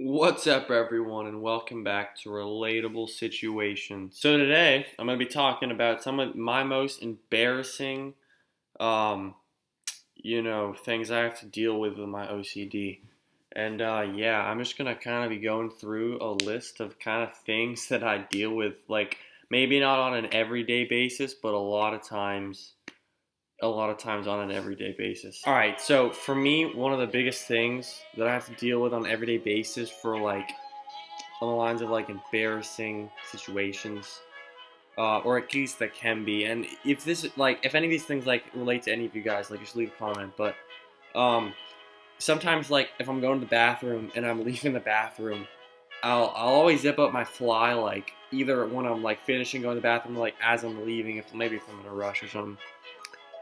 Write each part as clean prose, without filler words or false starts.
What's up, everyone, and welcome back to Relatable Situations. So today, I'm going to be talking about some of my most embarrassing, um, things I have to deal with my OCD. And yeah, I'm just going to kind of be going through a list of kind of things that I deal with, like maybe not on an everyday basis, but a lot of times on an everyday basis. All right, so for me, one of the biggest things that I have to deal with on an everyday basis for like on the lines of like embarrassing situations, or at least that can be. And if any of these things like relate to any of you guys, like just leave a comment. But um, sometimes like if I'm going to the bathroom and I'm leaving the bathroom, I'll always zip up my fly like either when I'm like finishing going to the bathroom, or, like as I'm leaving, if I'm in a rush or something.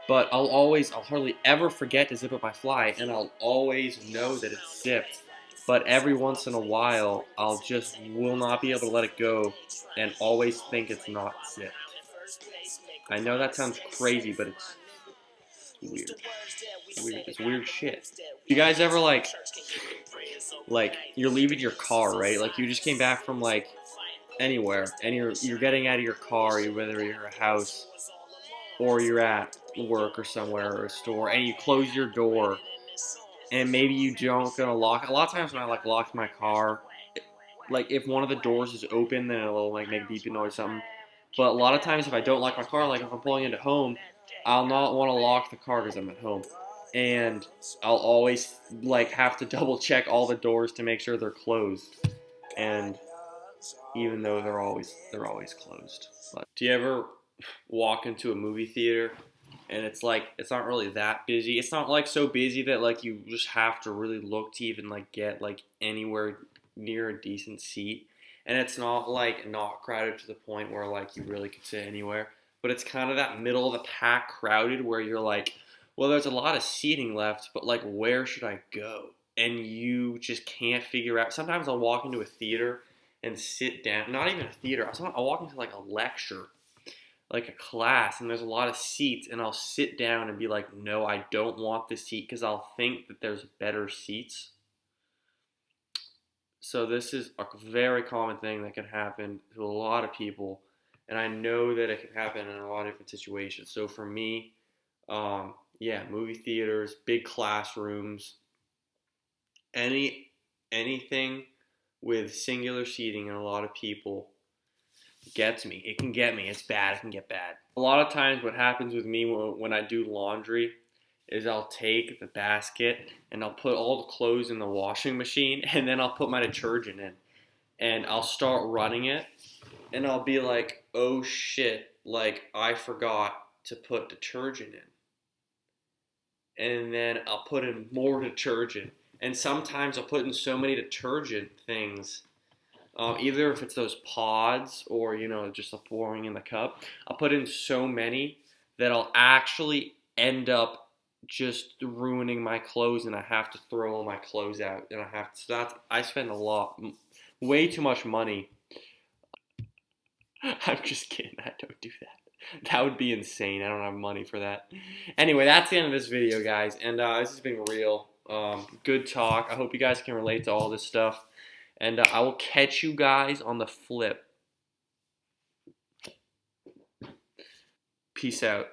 But I'll hardly ever forget to zip up my fly, and I'll always know that it's zipped. But every once in a while, will not be able to let it go, and always think it's not zipped. I know that sounds crazy, but it's weird. It's weird shit. You guys ever like you're leaving your car, right? Like you just came back from like anywhere, and you're getting out of your car, whether you're at a house or you're at work or somewhere or a store, and you close your door, and maybe you don't gonna lock. A lot of times when I like lock my car, like if one of the doors is open, then it'll like make a beeping noise or something. But a lot of times if I don't lock my car, like if I'm pulling into home, I'll not want to lock the car because I'm at home, and I'll always like have to double check all the doors to make sure they're closed. And even though they're always closed. But do you ever walk into a movie theater and it's not really that busy? It's not like so busy that like you just have to really look to even like get like anywhere near a decent seat. And it's not like not crowded to the point where like you really could sit anywhere. But it's kind of that middle of the pack crowded where you're like, well, there's a lot of seating left, but like where should I go? And you just can't figure out. Sometimes I'll walk into a theater and sit down. Not even a theater. I'll walk into like a lecture, like a class, and there's a lot of seats, and I'll sit down and be like, no, I don't want this seat because I'll think that there's better seats. So this is a very common thing that can happen to a lot of people, and I know that it can happen in a lot of different situations. So for me, yeah, movie theaters, big classrooms, anything with singular seating and a lot of people gets me. It can get me. It's bad. It can get bad. A lot of times what happens with me when I do laundry is I'll take the basket and I'll put all the clothes in the washing machine, and then I'll put my detergent in, and I'll start running it, and I'll be like, oh shit, like I forgot to put detergent in. And then I'll put in more detergent. And sometimes I'll put in so many detergent things, either if it's those pods or just a pouring in the cup. I'll put in so many that I'll actually end up just ruining my clothes, and I have to throw all my clothes out, and I spend way too much money. I'm just kidding. I don't do that. That would be insane. I don't have money for that. Anyway, that's the end of this video, guys. And this has been real. Good talk. I hope you guys can relate to all this stuff. And I will catch you guys on the flip. Peace out.